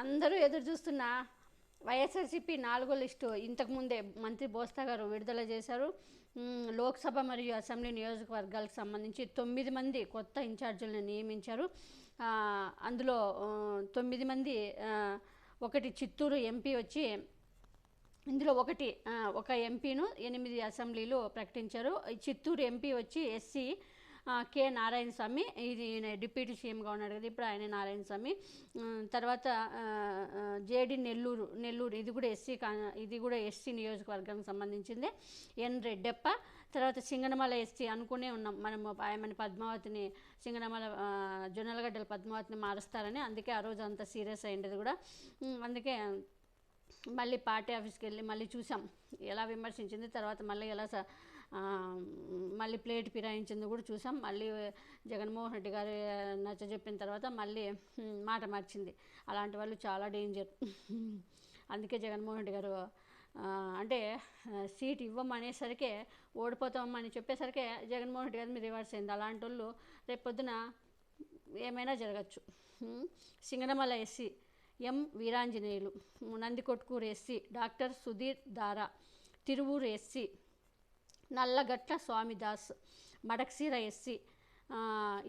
అందరూ ఎదురు చూస్తున్న వైఎస్ఆర్సీపీ 4వ లిస్టు ఇంతకుముందే మంత్రి బోస్తా గారు విడుదల చేశారు. లోక్సభ మరియు అసెంబ్లీ నియోజకవర్గాలకు సంబంధించి 9 మంది కొత్త ఇన్ఛార్జీలను నియమించారు. అందులో 9 మంది, ఒకటి చిత్తూరు ఎంపీ వచ్చి, ఇందులో ఒక ఎంపీను 8 అసెంబ్లీలు ప్రకటించారు. చిత్తూరు ఎంపీ వచ్చి ఎస్సీ కె నారాయణ స్వామి, ఇది డిప్యూటీ సీఎంగా ఉన్నాడు కదా ఇప్పుడు, ఆయన నారాయణ స్వామి. తర్వాత జేడి నెల్లూరు ఇది కూడా ఎస్సీ నియోజకవర్గానికి సంబంధించింది, ఎన్ రెడ్డప్ప. తర్వాత సింగనమల ఎస్సీ అనుకునే ఉన్నాం మనము, ఆయమని పద్మావతిని, సింగనమల జొన్నలగడ్డల పద్మావతిని మారుస్తారని, అందుకే ఆ రోజు అంత సీరియస్ అయ్యింది కూడా. అందుకే మళ్ళీ పార్టీ ఆఫీస్కి వెళ్ళి మళ్ళీ చూసాం ఎలా విమర్శించింది, తర్వాత మళ్ళీ ఎలా మళ్ళీ ప్లేట్ ఫిరాయించింది కూడా చూసాం. మళ్ళీ జగన్మోహన్ రెడ్డి గారు నచ్చజెప్పిన తర్వాత మళ్ళీ మాట మార్చింది. అలాంటి వాళ్ళు చాలా డేంజర్. అందుకే జగన్మోహన్ రెడ్డి గారు అంటే సీట్ ఇవ్వమనేసరికి, ఓడిపోతామని చెప్పేసరికి జగన్మోహన్ రెడ్డి గారి మీద రివర్స్ అయింది. అలాంటి వాళ్ళు రేపు పొద్దున ఏమైనా జరగచ్చు. Singanamala SC M Veeranjaneyulu, Nandikotkur SC doctor Sudheer Dara, Tiruvuru SC Nallagatla Swamidas, Madakasira SC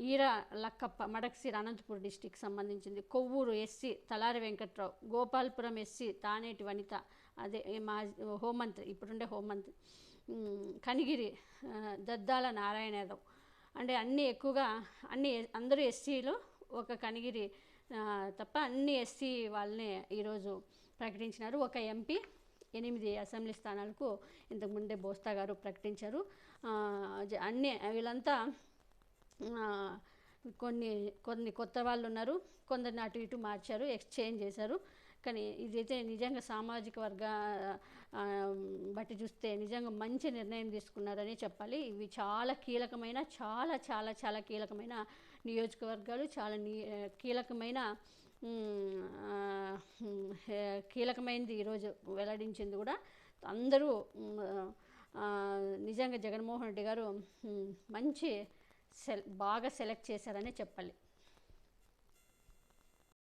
Eera Lakkappa, Madakasira Anantapur district సంబంధించింది. కొవ్వూరు ఎస్సీ తలారి వెంకట్రావు, గోపాల్పురం ఎస్సీ తానేటి వనిత, అదే మా హోంమంత్రి, ఇప్పుడుండే హోంమంత్రి. కనిగిరి దద్దాల నారాయణ యాదవ్. అంటే అందరూ ఎస్సీలు, ఒక కనిగిరి తప్ప అన్ని ఎస్సీ వాళ్ళని ఈరోజు ప్రకటించినారు. ఒక ఎంపీ, 8 అసెంబ్లీ స్థానాలకు ఇంతకుముందే బోస్తా గారు ప్రకటించారు. వీళ్ళంతా కొన్ని కొత్త వాళ్ళు ఉన్నారు, కొందరిని అటు ఇటు మార్చారు, ఎక్స్చేంజ్ చేశారు. కానీ ఇదైతే నిజంగా సామాజిక వర్గ బట్టి చూస్తే నిజంగా మంచి నిర్ణయం తీసుకున్నారని చెప్పాలి. ఇవి చాలా కీలకమైన, చాలా చాలా చాలా కీలకమైన నియోజకవర్గాలు, చాలా కీలకమైనది ఈరోజు వెల్లడించింది కూడా. అందరూ నిజంగా జగన్మోహన్ రెడ్డి గారు బాగా సెలెక్ట్ చేశారని చెప్పాలి.